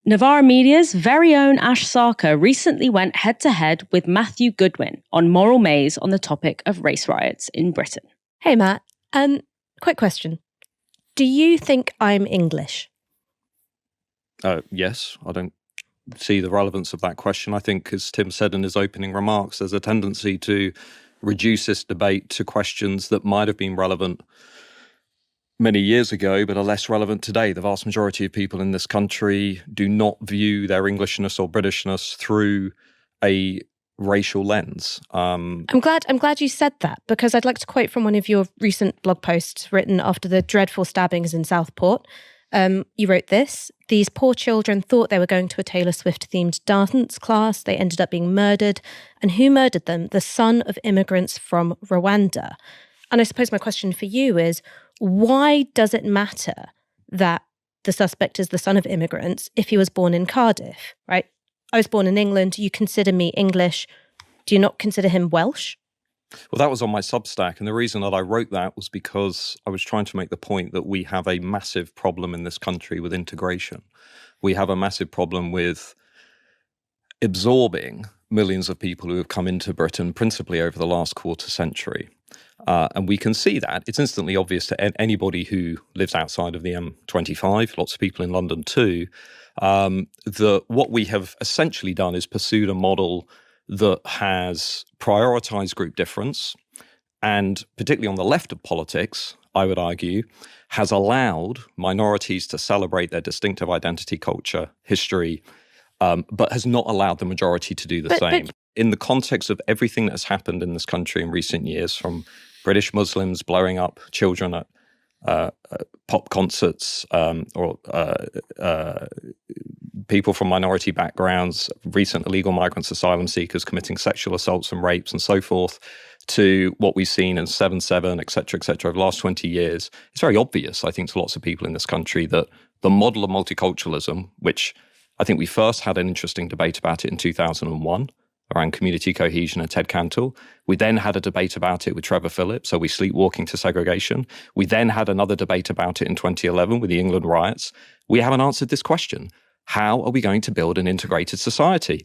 Novara Media's very own Ash Sarkar recently went head-to-head with Matthew Goodwin on Moral Maze on the topic of race riots in Britain. Hey, Matt. Quick question. Do you think I'm English? Yes, I don't see the relevance of that question. I think, as Tim said in his opening remarks, there's a tendency to reduce this debate to questions that might have been relevant many years ago, but are less relevant today. The vast majority of people in this country do not view their Englishness or Britishness through a racial lens. I'm glad you said that, because I'd like to quote from one of your recent blog posts written after the dreadful stabbings in Southport. You wrote this: "These poor children thought they were going to a Taylor Swift-themed dance class. They ended up being murdered. And who murdered them? The son of immigrants from Rwanda." And I suppose my question for you is, why does it matter that the suspect is the son of immigrants if he was born in Cardiff, right? I was born in England. You consider me English. Do you not consider him Welsh? Well, that was on my Substack, and the reason that I wrote that was because I was trying to make the point that we have a massive problem in this country with integration. We have a massive problem with absorbing millions of people who have come into Britain, principally over the last quarter century. And we can see that. It's instantly obvious to anybody who lives outside of the M25, lots of people in London too, that what we have essentially done is pursued a model that has prioritized group difference, and particularly on the left of politics, I would argue, has allowed minorities to celebrate their distinctive identity, culture, history, but has not allowed the majority to do the same. In the context of everything that has happened in this country in recent years, from British Muslims blowing up children at pop concerts, or people from minority backgrounds, recent illegal migrants, asylum seekers committing sexual assaults and rapes and so forth, to what we've seen in 7/7, et cetera, over the last 20 years, it's very obvious, I think, to lots of people in this country that the model of multiculturalism, which I think we first had an interesting debate about it in 2001, around community cohesion and Ted Cantle. We then had a debate about it with Trevor Phillips, so we sleepwalking to segregation. We then had another debate about it in 2011 with the England riots. We haven't answered this question. How are we going to build an integrated society?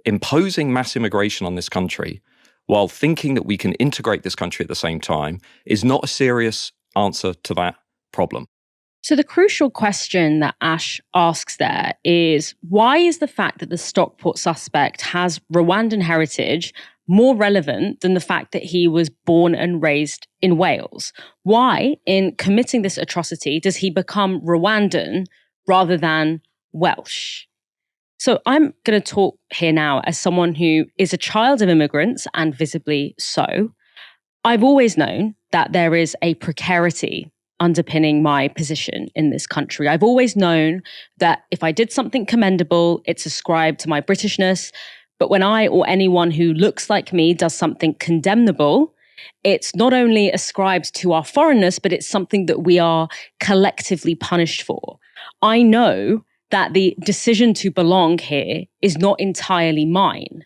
Imposing mass immigration on this country while thinking that we can integrate this country at the same time is not a serious answer to that problem. So the crucial question that Ash asks there is, why is the fact that the Stockport suspect has Rwandan heritage more relevant than the fact that he was born and raised in Wales? Why, in committing this atrocity, does he become Rwandan rather than Welsh? So I'm going to talk here now as someone who is a child of immigrants, and visibly so. I've always known that there is a precarity underpinning my position in this country. I've always known that if I did something commendable, it's ascribed to my Britishness. But when I or anyone who looks like me does something condemnable, it's not only ascribed to our foreignness, but it's something that we are collectively punished for. I know that the decision to belong here is not entirely mine.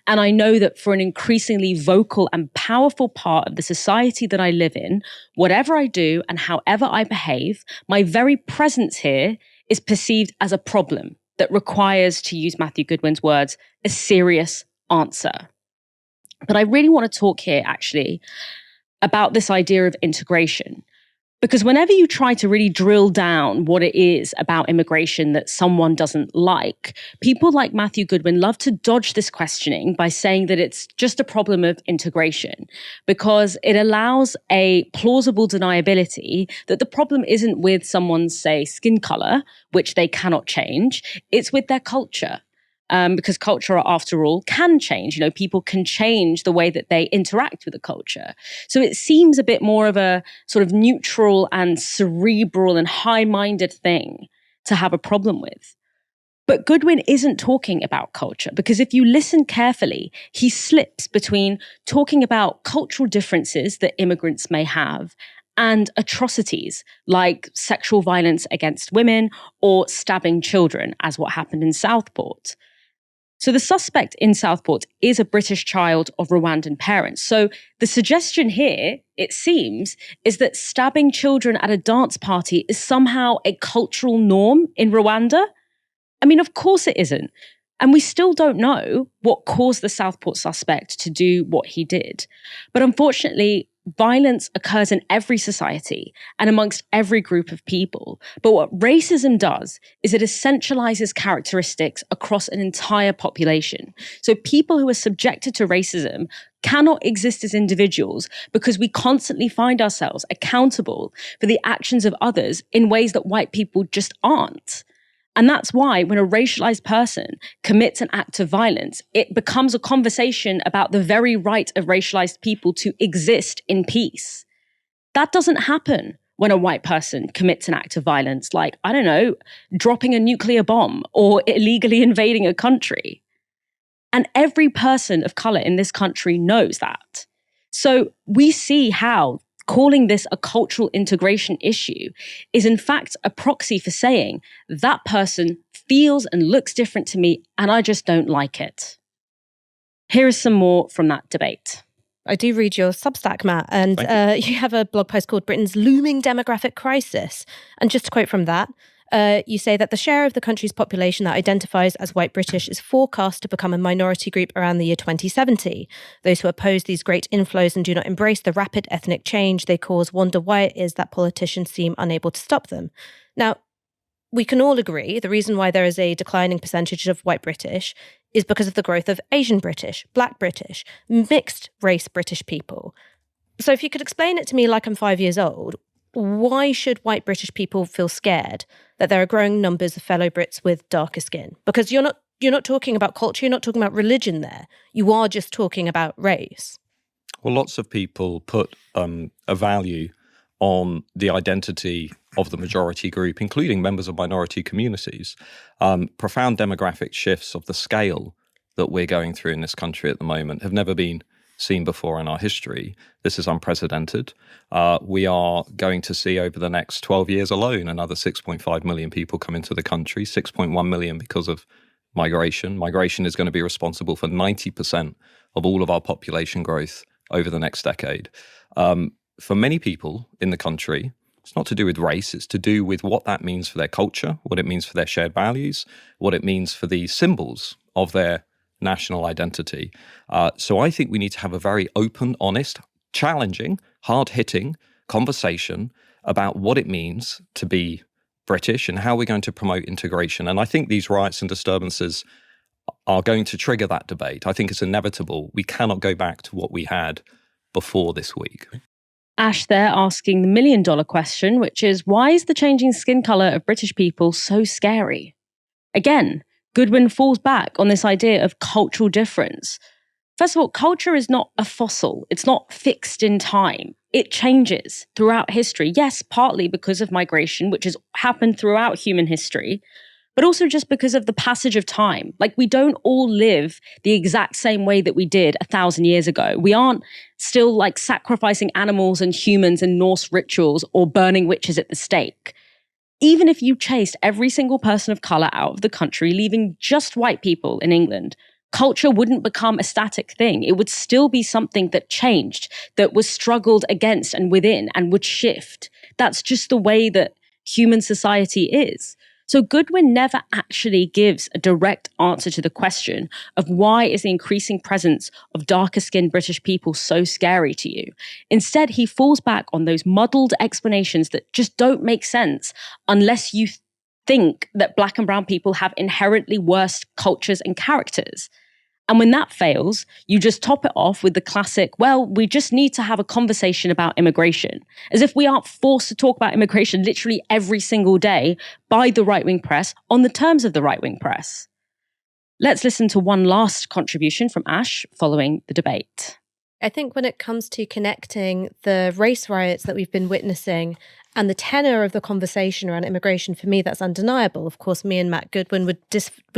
And I know that for an increasingly vocal and powerful part of the society that I live in, whatever I do and however I behave, my very presence here is perceived as a problem that requires, to use Matthew Goodwin's words, a serious answer. But I really want to talk here actually about this idea of integration. Because whenever you try to really drill down what it is about immigration that someone doesn't like, people like Matthew Goodwin love to dodge this questioning by saying that it's just a problem of integration, because it allows a plausible deniability that the problem isn't with someone's, say, skin color, which they cannot change, it's with their culture. Because culture, after all, can change. You know, people can change the way that they interact with the culture. So it seems a bit more of a sort of neutral and cerebral and high-minded thing to have a problem with. But Goodwin isn't talking about culture, because if you listen carefully, he slips between talking about cultural differences that immigrants may have and atrocities like sexual violence against women or stabbing children, as what happened in Southport. So the suspect in Southport is a British child of Rwandan parents. So the suggestion here, it seems, is that stabbing children at a dance party is somehow a cultural norm in Rwanda. I mean, of course it isn't. And we still don't know what caused the Southport suspect to do what he did. But unfortunately, violence occurs in every society and amongst every group of people. But what racism does is it essentializes characteristics across an entire population. So people who are subjected to racism cannot exist as individuals because we constantly find ourselves accountable for the actions of others in ways that white people just aren't. And that's why when a racialized person commits an act of violence, it becomes a conversation about the very right of racialized people to exist in peace. That doesn't happen when a white person commits an act of violence, like, I don't know, dropping a nuclear bomb or illegally invading a country. And every person of color in this country knows that. So we see how calling this a cultural integration issue is in fact a proxy for saying that person feels and looks different to me and I just don't like it. Here is some more from that debate. I do read your Substack, Matt, and you have a blog post called Britain's Looming Demographic Crisis. And just to quote from that, you say that the share of the country's population that identifies as white British is forecast to become a minority group around the year 2070. Those who oppose these great inflows and do not embrace the rapid ethnic change they cause wonder why it is that politicians seem unable to stop them. Now, we can all agree the reason why there is a declining percentage of white British is because of the growth of Asian British, Black British, mixed race British people. So if you could explain it to me like I'm 5 years old, why should white British people feel scared that there are growing numbers of fellow Brits with darker skin? Because you're not talking about culture, you're not talking about religion there. You are just talking about race. Well, lots of people put a value on the identity of the majority group, including members of minority communities. Profound demographic shifts of the scale that we're going through in this country at the moment have never been seen before in our history. This is unprecedented. We are going to see over the next 12 years alone another 6.5 million people come into the country, 6.1 million because of migration. Migration is going to be responsible for 90% of all of our population growth over the next decade. For many people in the country, it's not to do with race, it's to do with what that means for their culture, what it means for their shared values, what it means for the symbols of their national identity. So I think we need to have a very open, honest, challenging, hard-hitting conversation about what it means to be British and how we're going to promote integration. And I think these riots and disturbances are going to trigger that debate. I think it's inevitable. We cannot go back to what we had before this week. Ash there asking the $1 million question, which is, why is the changing skin colour of British people so scary? Again, Goodwin falls back on this idea of cultural difference. First of all, culture is not a fossil. It's not fixed in time. It changes throughout history. Yes, partly because of migration, which has happened throughout human history, but also just because of the passage of time. Like, we don't all live the exact same way that we did 1,000 years ago. We aren't still like sacrificing animals and humans in Norse rituals or burning witches at the stake. Even if you chased every single person of colour out of the country, leaving just white people in England, culture wouldn't become a static thing. It would still be something that changed, that was struggled against and within and would shift. That's just the way that human society is. So Goodwin never actually gives a direct answer to the question of why is the increasing presence of darker-skinned British people so scary to you? Instead, he falls back on those muddled explanations that just don't make sense unless you think that Black and brown people have inherently worse cultures and characters. And when that fails, you just top it off with the classic, well, we just need to have a conversation about immigration, as if we aren't forced to talk about immigration literally every single day by the right-wing press on the terms of the right-wing press. Let's listen to one last contribution from Ash following the debate. I think when it comes to connecting the race riots that we've been witnessing and the tenor of the conversation around immigration, for me, that's undeniable. Of course, me and Matt Goodwin would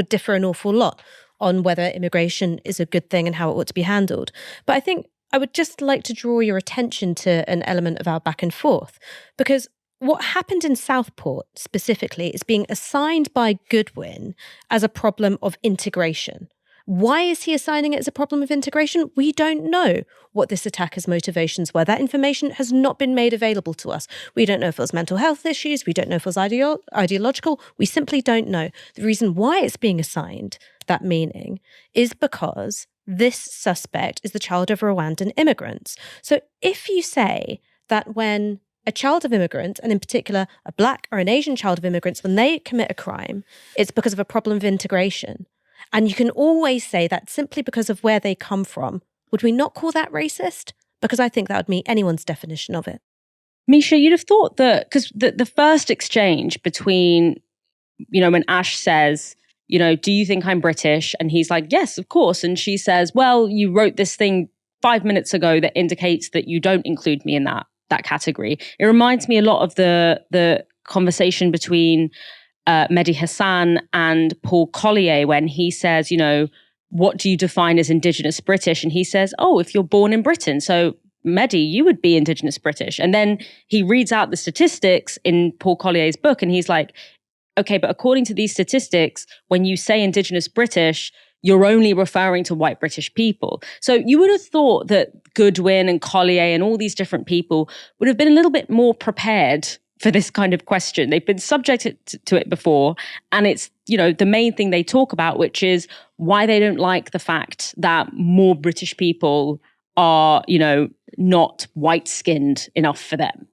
differ an awful lot on whether immigration is a good thing and how it ought to be handled. But I think I would just like to draw your attention to an element of our back and forth, because what happened in Southport specifically is being assigned by Goodwin as a problem of integration, Why is he assigning it as a problem of integration? We don't know what this attacker's motivations were. That information has not been made available to us. We don't know if it was mental health issues. We don't know if it was ideological. We simply don't know. The reason why it's being assigned that meaning is because this suspect is the child of Rwandan immigrants. So if you say that when a child of immigrants, and in particular a Black or an Asian child of immigrants, when they commit a crime, it's because of a problem of integration. And you can always say that simply because of where they come from. Would we not call that racist? Because I think that would meet anyone's definition of it. Misha, you'd have thought that, because the first exchange between, when Ash says, do you think I'm British? And he's like, yes, of course. And she says, well, you wrote this thing 5 minutes ago that indicates that you don't include me in that category. It reminds me a lot of the conversation between Mehdi Hassan and Paul Collier when he says, what do you define as Indigenous British? And he says, oh, if you're born in Britain. So Mehdi, you would be Indigenous British. And then he reads out the statistics in Paul Collier's book and he's like, okay, but according to these statistics, when you say Indigenous British, you're only referring to white British people. So you would have thought that Goodwin and Collier and all these different people would have been a little bit more prepared for this kind of question. They've been subjected to it before. And it's, the main thing they talk about, which is why they don't like the fact that more British people are, not white-skinned enough for them.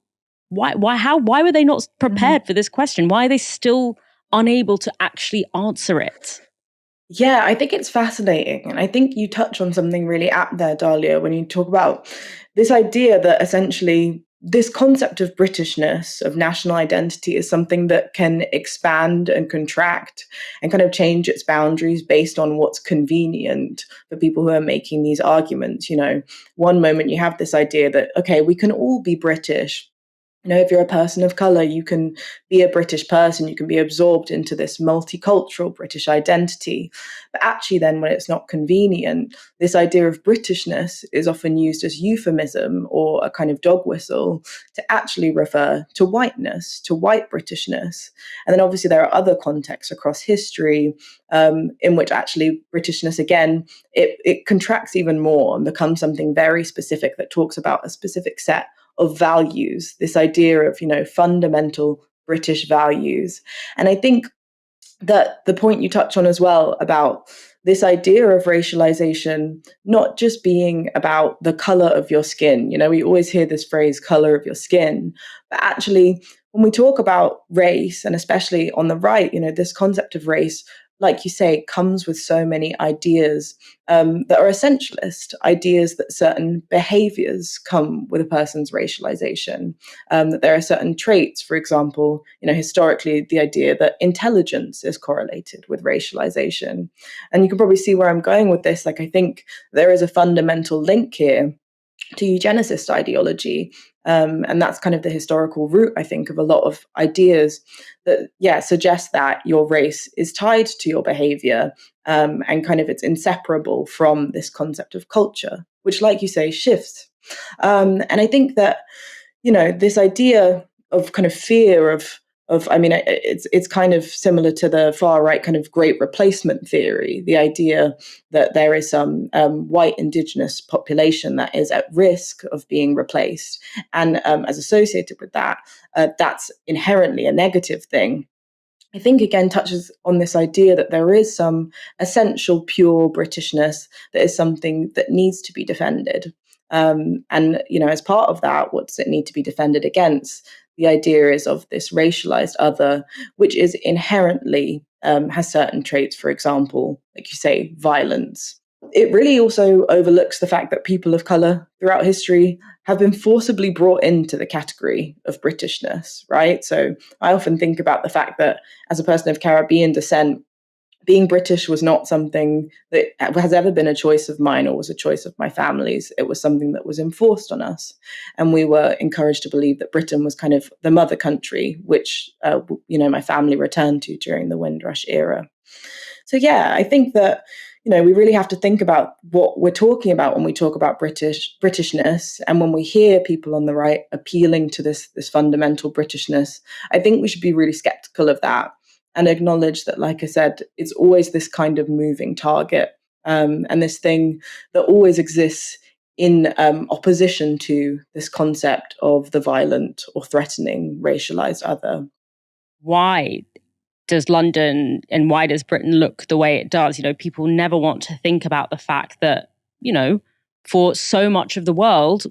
Why were they not prepared for this question? Why are they still unable to actually answer it? Yeah, I think it's fascinating. And I think you touch on something really apt there, Dahlia, when you talk about this idea that essentially this concept of Britishness, of national identity, is something that can expand and contract and kind of change its boundaries based on what's convenient for people who are making these arguments. One moment you have this idea that, okay, we can all be British. If you're a person of color, you can be a British person, you can be absorbed into this multicultural British identity. But actually then when it's not convenient, this idea of Britishness is often used as euphemism or a kind of dog whistle to actually refer to whiteness, to white Britishness. And then obviously there are other contexts across history in which actually Britishness, again, it contracts even more and becomes something very specific that talks about a specific set of values, this idea of, fundamental British values. And I think that the point you touch on as well about this idea of racialization not just being about the color of your skin. We always hear this phrase, color of your skin, but actually when we talk about race, and especially on the right, this concept of race, like you say, comes with so many ideas that are essentialist, ideas that certain behaviors come with a person's racialization, that there are certain traits, for example, historically, the idea that intelligence is correlated with racialization. And you can probably see where I'm going with this. Like, I think there is a fundamental link here to eugenicist ideology. And that's kind of the historical root, I think, of a lot of ideas that, suggest that your race is tied to your behavior and kind of it's inseparable from this concept of culture, which, like you say, shifts. And I think that, this idea of kind of fear of it's kind of similar to the far right kind of great replacement theory, the idea that there is some white indigenous population that is at risk of being replaced. And as associated with that, that's inherently a negative thing. I think, again, touches on this idea that there is some essential pure Britishness that is something that needs to be defended. And, as part of that, what does it need to be defended against? The idea is of this racialized other, which is inherently has certain traits, for example, like you say, violence. It really also overlooks the fact that people of color throughout history have been forcibly brought into the category of Britishness, right? So I often think about the fact that as a person of Caribbean descent, being British was not something that has ever been a choice of mine or was a choice of my family's. It was something that was enforced on us. And we were encouraged to believe that Britain was kind of the mother country, which, my family returned to during the Windrush era. So, I think that, we really have to think about what we're talking about when we talk about Britishness. And when we hear people on the right appealing to this fundamental Britishness, I think we should be really skeptical of that and acknowledge that, like I said, it's always this kind of moving target. and this thing that always exists in opposition to this concept of the violent or threatening racialized other. Why does London and why does Britain look the way it does? People never want to think about the fact that, for so much of the world,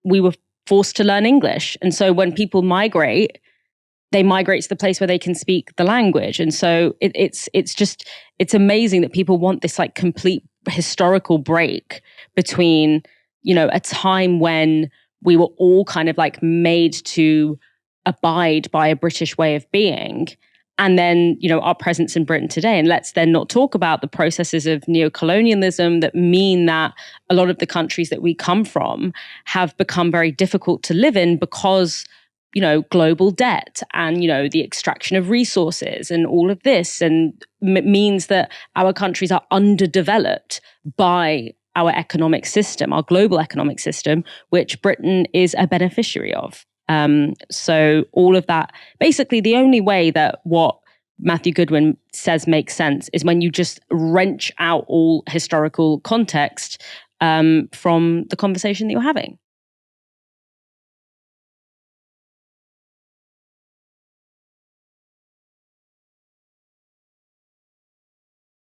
we were forced to learn English. And so when people migrate, they migrate to the place where they can speak the language. And so it's amazing that people want this like complete historical break between, a time when we were all kind of like made to abide by a British way of being, and then, our presence in Britain today. And let's then not talk about the processes of neocolonialism that mean that a lot of the countries that we come from have become very difficult to live in because, global debt and, the extraction of resources and all of this, and means that our countries are underdeveloped by our economic system, our global economic system, which Britain is a beneficiary of. So all of that, basically the only way that what Matthew Goodwin says makes sense is when you just wrench out all historical context from the conversation that you're having.